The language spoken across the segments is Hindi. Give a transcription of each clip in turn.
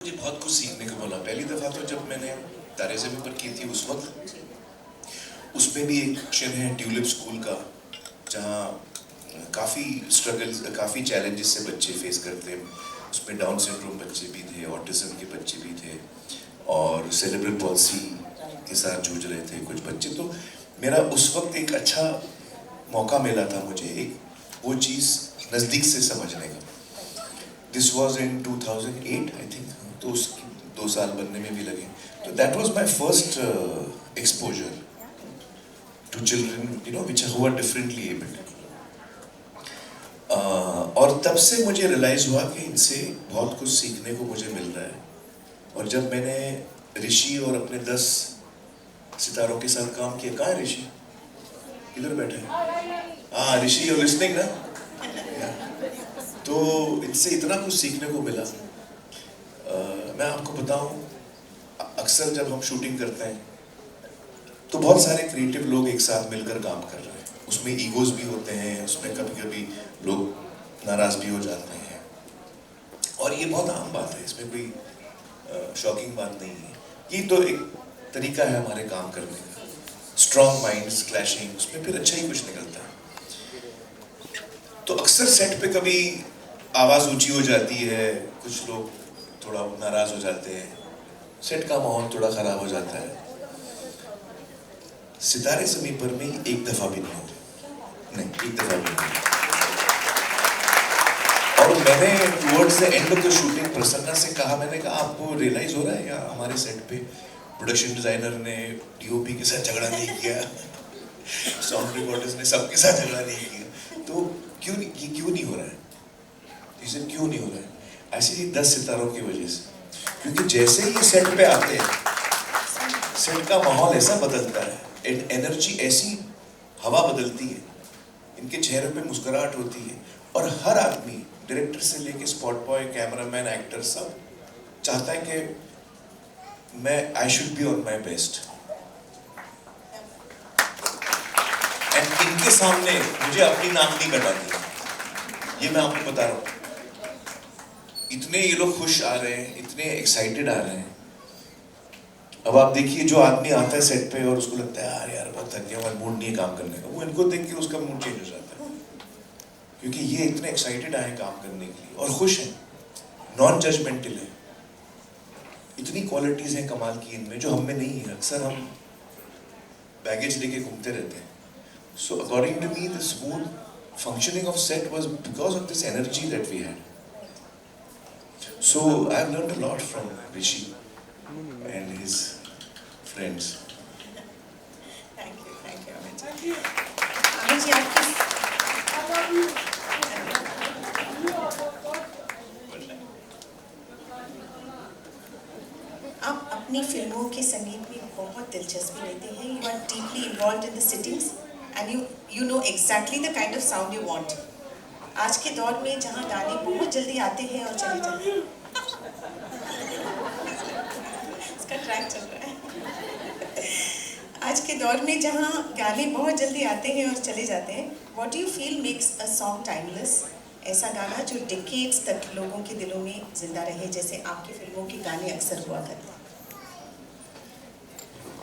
मुझे बहुत कुछ सीखने को मिला। पहली दफ़ा तो जब मैंने तारे ज़मीं पर की थी उस वक्त, उसमें भी एक सेक्शन है ट्यूलिप स्कूल का, जहाँ काफ़ी स्ट्रगल्स, काफ़ी चैलेंजेस से बच्चे फेस करते हैं। उसमें डाउन सिंड्रोम बच्चे भी थे, ऑटिज़म के बच्चे भी थे और सेरेब्रल पॉल्सी के साथ जूझ रहे थे कुछ बच्चे। तो मेरा उस वक्त एक अच्छा मौका मिला था मुझे एक वो चीज़ नज़दीक से समझने का। This was in 2008 I think, तो उसकी 2 साल बनने में भी लगे। तो that was my first exposure to children, you know, which who are differently abled. और तब से मुझे रियलाइज हुआ कि इनसे बहुत कुछ सीखने को मुझे मिल रहा है। और जब मैंने ऋषि और अपने 10 सितारों के साथ काम किया, कहाँ है ऋषि? किधर बैठे हैं? हाँ ऋषि, यू लिसनिंग ना? तो इनसे इतना कुछ सीखने को मिला। मैं आपको बताऊं, अक्सर जब हम शूटिंग करते हैं तो बहुत सारे क्रिएटिव लोग एक साथ मिलकर काम कर रहे हैं। उसमें ईगोज भी होते हैं, उसमें कभी कभी लोग नाराज भी हो जाते हैं, और ये बहुत आम बात है, इसमें कोई शॉकिंग बात नहीं है। ये तो एक तरीका है हमारे काम करने का। स्ट्रॉन्ग माइंड्स क्लैशिंग, उसमें फिर अच्छा ही कुछ निकलता है। तो अक्सर सेट पे कभी आवाज़ ऊंची हो जाती है, कुछ लोग थोड़ा नाराज हो जाते हैं, सेट का माहौल थोड़ा खराब हो जाता है। सितारे ज़मीं पर में एक दफ़ा भी नहीं हुआ, नहीं, एक दफ़ा भी नहीं। और मैंने towards the end of the shooting Prasanna से कहा, मैंने कहा आपको रियलाइज हो रहा है या हमारे सेट पे प्रोडक्शन डिजाइनर ने डीओपी के साथ झगड़ा नहीं किया, साउंड रिकॉर्डर्स ने सबके साथ झगड़ा नहीं किया, तो क्यों नहीं हो रहा है? इसे क्यों नहीं हो रहा है? ऐसे ही 10 सितारों की वजह से। क्योंकि जैसे ही ये सेट पे आते हैं, सेट का माहौल ऐसा बदलता है, एनर्जी ऐसी, हवा बदलती है, इनके चेहरे पे मुस्कुराहट होती है, और हर आदमी, डायरेक्टर से लेके स्पॉट बॉय, कैमरामैन, एक्टर, सब चाहता है कि मैं I should be on my best. And इनके सामने मुझे अपनी नाक नहीं कटानी, ये मैं आपको बता रहा हूँ। इतने ये लोग खुश आ रहे हैं, इतने एक्साइटेड आ रहे हैं। अब आप देखिए, जो आदमी आता है सेट पे और उसको लगता है यार बहुत थक गया, हमारा मूड नहीं है काम करने का, वो इनको देख के उसका मूड चेंज हो जाता है, क्योंकि ये इतने एक्साइटेड आए काम करने के लिए और खुश हैं, नॉन जजमेंटल है। इतनी क्वालिटीज हैं कमाल की इनमें जो हम में नहीं है। अक्सर हम बैगेज लेके घूमते रहते हैं। So according to me the smooth functioning of set was because of this energy that we had. So I've learned a lot from Rishi and his friends. Thank you, Amit. Amit जी, आपकी आप अपनी फिल्मों के संगीत में बहुत दिलचस्पी लेते हैं. You are deeply involved in the sittings and you know exactly the kind of sound you want. आज के दौर में जहाँ गाने बहुत जल्दी आते हैं और चले जाते हैं, इसका ट्रैक चल रहा है. आज के दौर में जहाँ गाने बहुत जल्दी आते हैं और चले जाते हैं, what do you feel makes a song timeless? ऐसा गाना जो decades तक लोगों के दिलों में जिंदा रहे, जैसे आपकी फिल्मों के गाने अक्सर हुआ करते हैं.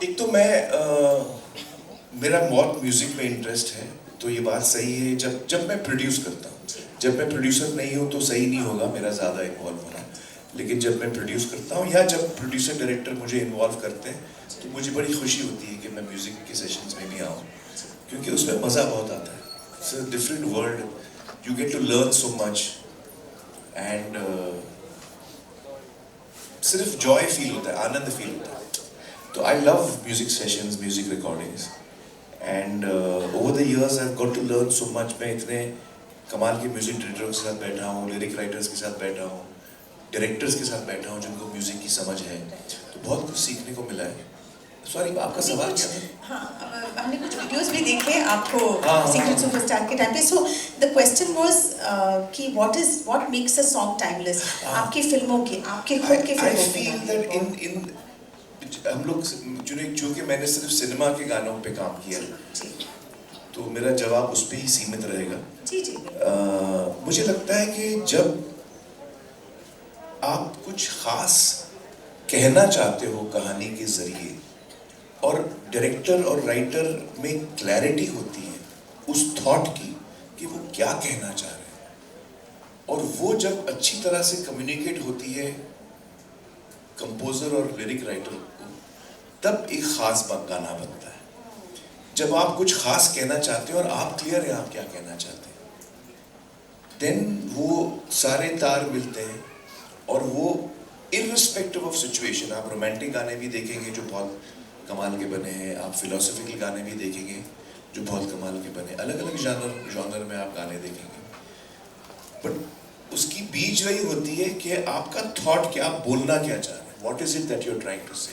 एक तो मेरा बहुत म्यूजिक में इंटरेस्ट है, तो ये बात सही है। जब मैं प्रोड्यूस करता हूँ, जब मैं प्रोड्यूसर नहीं हूँ तो सही नहीं होगा मेरा ज़्यादा इन्वॉल्व होना, लेकिन जब मैं प्रोड्यूस करता हूँ या जब प्रोड्यूसर डायरेक्टर मुझे इन्वॉल्व करते हैं, तो मुझे बड़ी खुशी होती है कि मैं म्यूज़िक के सेशंस में भी आऊँ, क्योंकि उसमें मज़ा बहुत आता है. It's a different world, you get to learn so much, and सिर्फ जॉय फील होता है, आनंद फील होता है. तो I love music sessions, music recordings, and over the years I have got to learn so much. मैं इतने कमाल के म्यूजिक डायरेक्टर्स के साथ बैठा हूँ, लिरिक राइटर्स के साथ बैठा हूँ, डायरेक्टर्स के साथ बैठा हूँ जिनको म्यूजिक की समझ है, तो बहुत कुछ सीखने को मिला है. सॉरी, आपका सवाल क्या था? हाँ, हमने कुछ वीडियोस भी देखे आपको सीक्रेट सुपरस्टार के टाइम पे. सो द क्वेश्चन वाज कि what makes a song timeless आपकी फिल्मों के, आपके खुद के फिल्मों I feel that in हम लोग चूंकि मैंने सिर्फ सिनेमा के गानों पे काम किया, तो मेरा जवाब उस पर ही सीमित रहेगा. जी जी. मुझे लगता है कि जब आप कुछ खास कहना चाहते हो कहानी के जरिए, और डायरेक्टर और राइटर में क्लैरिटी होती है उस थॉट की कि वो क्या कहना चाह रहे हैं, और वो जब अच्छी तरह से कम्युनिकेट होती है कंपोजर और लिरिक राइटर को, तब एक खास गाना बनता है। जब आप कुछ खास कहना चाहते हो और आप क्लियर हैं आप क्या कहना चाहते हैं, देन वो सारे तार मिलते हैं, और वो इर्रिस्पेक्टिव ऑफ सिचुएशन, आप रोमांटिक गाने भी देखेंगे जो बहुत कमाल के बने हैं, आप फिलोसफिकल गाने भी देखेंगे जो बहुत कमाल के बने, अलग अलग जॉनर में आप गाने देखेंगे, बट उसकी बीज वही होती है कि आपका थॉट क्या, आप बोलना क्या चाह रहे हैं, what is it that you are trying to say,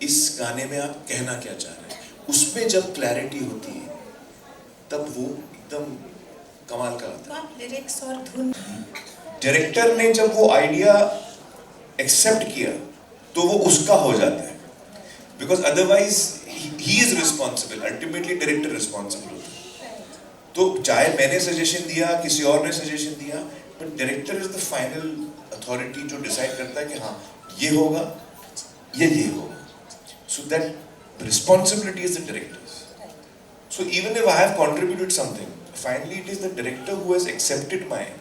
इस गाने में आप कहना क्या चाह रहे हैं, उसमें जब क्लैरिटी होती है तब वो एकदम कमाल का होता है। तो आप लिरिक्स और धुन, डायरेक्टर ने जब वो आइडिया एक्सेप्ट किया तो वो उसका हो जाता है, because otherwise he is responsible, ultimately director responsible होता है। तो चाहे मैंने सजेशन दिया, किसी और ने सजेशन दिया, but director is the final authority जो डिसाइड करता है कि हाँ ये होगा या ये होगा, so that responsibility is the directors. So even if I have contributed something, finally it is the director who has accepted my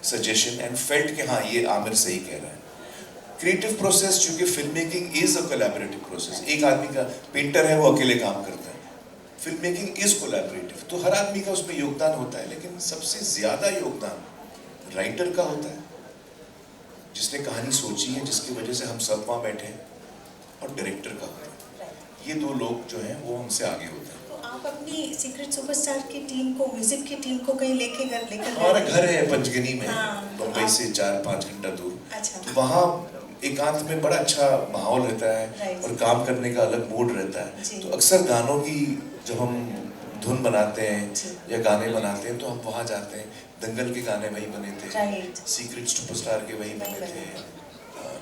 suggestion and felt कि हाँ ये आमिर सही कह रहा है। क्रिएटिव प्रोसेस, चूंकि film making is a collaborative process, एक आदमी का, पेंटर है वो अकेले काम करता है, फिल्म मेकिंग इज कोलैबोरेटिव, तो हर आदमी का उसमें योगदान होता है, लेकिन सबसे ज्यादा योगदान राइटर का होता है, जिसने कहानी सोची है, जिसकी वजह से हम सब वहाँ बैठे हैं, और डायरेक्टर का होता है। ये दो लोग जो हैं वो हमसे आगे होते हैं। तो आप अपनी सीक्रेट सुपरस्टार की टीम को, म्यूजिक की टीम को कहीं लेकर हमारा घर है पंचगनी में, बम्बई हाँ, से 4-5 घंटा दूर, अच्छा, तो वहाँ एकांत में बड़ा अच्छा माहौल रहता है, Right. और काम करने का अलग मूड रहता है। जी। तो अक्सर गानों की जब हम धुन बनाते हैं जी। या गाने बनाते हैं तो हम वहाँ जाते हैं। दंगल के गाने वही बने थे, Right. सीक्रेट सुपरस्टार के वही वही बने बने थे,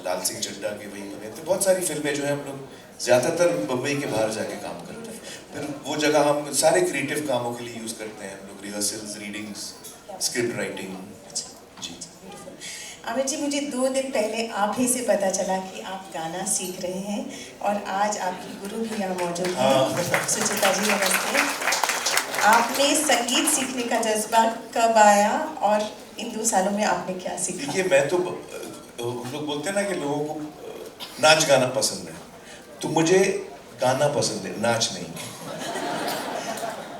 लाल सिंह चड्ढा के वही बने थे। बहुत सारी फिल्में जो है हम लोग ज़्यादातर बम्बई के बाहर जाके काम करते हैं, फिर वो जगह हम सारे क्रिएटिव कामों के लिए यूज़ करते हैं हम लोग, रिहर्सल्स, रीडिंग्स, स्क्रिप्ट राइटिंग। जी। आमिर जी, मुझे 2 दिन पहले आप ही से पता चला कि आप गाना सीख रहे हैं, और आज आपकी गुरु भी यहाँ मौजूद हैं, सुचिता जी, नमस्ते। आपने संगीत सीखने का जज्बा कब आया, और इन 2 सालों में आपने क्या सीखा? देखिए, मैं तो हम लोग बोलते हैं ना कि लोगों को नाच गाना पसंद है, तो मुझे गाना पसंद है, नाच नहीं।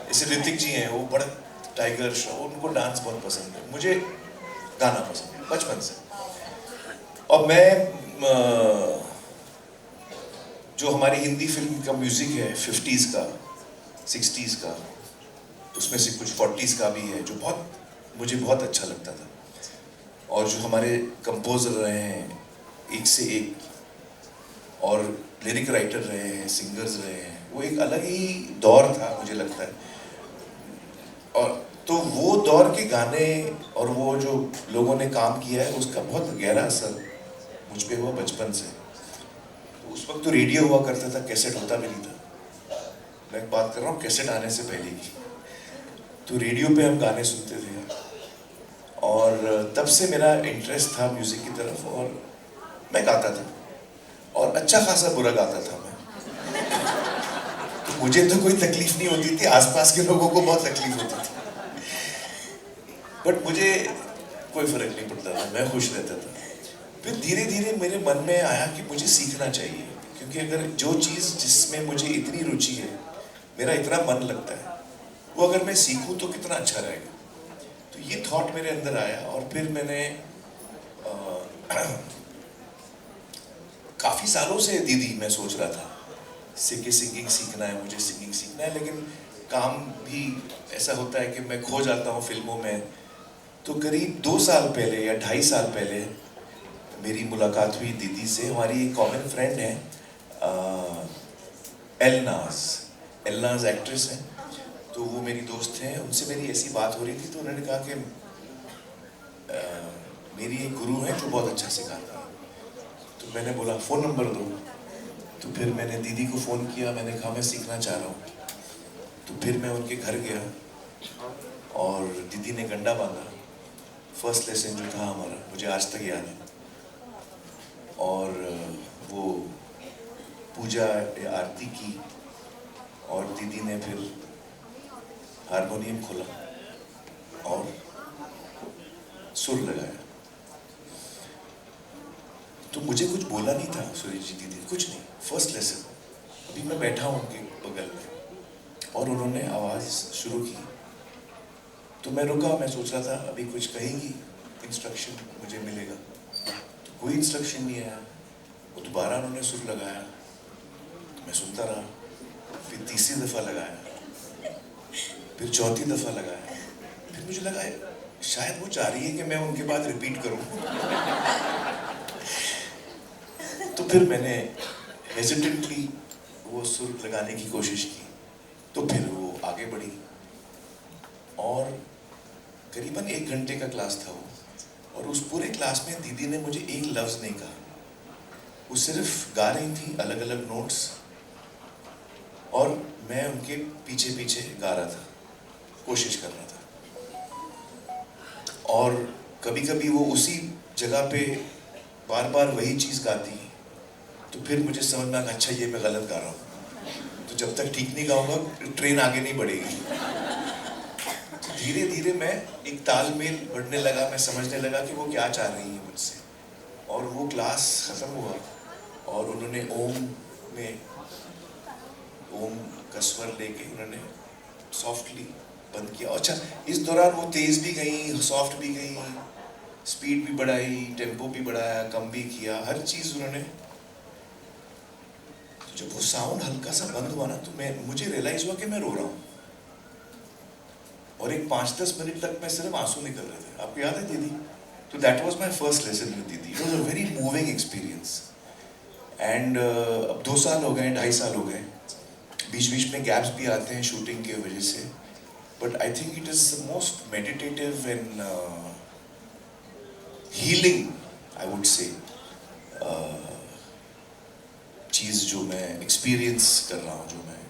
जैसे ऋतिक जी हैं, वो बड़ा टाइगर श्रॉफ, उनको डांस बहुत पसंद है, मुझे गाना पसंद है बचपन से। और मैं जो हमारी हिंदी फिल्म का म्यूजिक है 50s का, 60s का, उसमें से कुछ 40s का भी है जो मुझे बहुत अच्छा लगता था, और जो हमारे कंपोजर रहे हैं एक से एक, और लिरिक राइटर रहे हैं, सिंगर्स रहे हैं, वो एक अलग ही दौर था मुझे लगता है। और तो वो दौर के गाने और वो जो लोगों ने काम किया है उसका बहुत गहरा असर मुझ पे हुआ बचपन से। तो उस वक्त तो रेडियो हुआ करता था, कैसेट होता भी नहीं था, मैं बात कर रहा हूँ कैसेट आने से पहले की। तो रेडियो पे हम गाने सुनते थे, और तब से मेरा इंटरेस्ट था म्यूज़िक की तरफ, और मैं गाता था, और अच्छा खासा बुरा गाता था मैं। तो मुझे तो कोई तकलीफ नहीं होती थी, आसपास के लोगों को बहुत तकलीफ होती थी, बट मुझे कोई फर्क नहीं पड़ता था, मैं खुश रहता था। फिर धीरे धीरे मेरे मन में आया कि मुझे सीखना चाहिए, क्योंकि अगर जो चीज़ जिसमें मुझे इतनी रुचि है, मेरा इतना मन लगता है, वो अगर मैं सीखूं तो कितना अच्छा रहेगा। तो ये थॉट मेरे अंदर आया, और फिर मैंने काफ़ी सालों से दीदी मैं सोच रहा था कि सिंगिंग सीखना है, मुझे सिंगिंग सीखना है, लेकिन काम भी ऐसा होता है कि मैं खो जाता हूँ फिल्मों में। तो करीब 2 साल पहले या 2.5 साल पहले मेरी मुलाकात हुई दीदी से। हमारी एक कॉमन फ्रेंड है एलनाज एक्ट्रेस है, तो वो मेरी दोस्त हैं, उनसे मेरी ऐसी बात हो रही थी, तो उन्होंने कहा कि मेरी एक गुरु है जो बहुत अच्छा सिखाता है। तो मैंने बोला फ़ोन नंबर दो, तो फिर मैंने दीदी को फ़ोन किया, मैंने कहा मैं सीखना चाह रहा हूँ। तो फिर मैं उनके घर गया, और दीदी ने गंडा बांधा। फर्स्ट लेसन जो था हमारा, मुझे आज तक याद है, और वो पूजा या आरती की और दीदी ने फिर हारमोनियम खोला और सुर लगाया। तो मुझे कुछ बोला नहीं था सुरेश जी दीदी, कुछ नहीं, फर्स्ट लेसन। अभी मैं बैठा हूँ उनके बगल में और उन्होंने आवाज़ शुरू की तो मैं रुका, मैं सोच रहा था अभी कुछ कहेंगी, इंस्ट्रक्शन मुझे मिलेगा, तो कोई इंस्ट्रक्शन नहीं आया। वो दोबारा उन्होंने सुर लगाया तो मैं सुनता रहा, फिर तीसरी दफ़ा लगाया, फिर चौथी दफ़ा लगाया, फिर मुझे लगा शायद वो चाह रही है कि मैं उनके बाद रिपीट करूं। तो फिर मैंने हेजिटेंटली वो सुर लगाने की कोशिश की, तो फिर वो आगे बढ़ी और करीबन 1 घंटे का क्लास था वो, और उस पूरे क्लास में दीदी ने मुझे एक लफ्ज़ नहीं कहा। वो सिर्फ गा रही थी अलग अलग नोट्स और मैं उनके पीछे पीछे गा रहा था, कोशिश कर रहा था। और कभी कभी वो उसी जगह पे बार बार वही चीज़ गाती, तो फिर मुझे समझ में आया अच्छा ये मैं गलत गा रहा हूँ, तो जब तक ठीक नहीं गाऊंगा ट्रेन आगे नहीं बढ़ेगी। धीरे धीरे मैं एक तालमेल बढ़ने लगा, मैं समझने लगा कि वो क्या चाह रही है मुझसे। और वो क्लास ख़त्म हुआ और उन्होंने ओम का स्वर लेके उन्होंने सॉफ्टली बंद किया। अच्छा, इस दौरान वो तेज़ भी गई, सॉफ्ट भी गई, स्पीड भी बढ़ाई, टेम्पो भी बढ़ाया, कम भी किया, हर चीज़ उन्होंने। तो जब वो साउंड हल्का सा बंद हुआ ना, तो मुझे रियलाइज़ हुआ कि मैं रो रहा हूँ। और एक 5-10 मिनट तक मैं सिर्फ आंसू निकल रहे थे। आपको याद है दीदी? तो that was my first lesson with दीदी। It was a very moving experience. And अब 2 साल हो गए, 2.5 साल हो गए, बीच बीच में गैप्स भी आते हैं शूटिंग के वजह से, but I think it is the most meditative and healing, I would say, चीज़ जो मैं एक्सपीरियंस कर रहा हूँ, जो मैं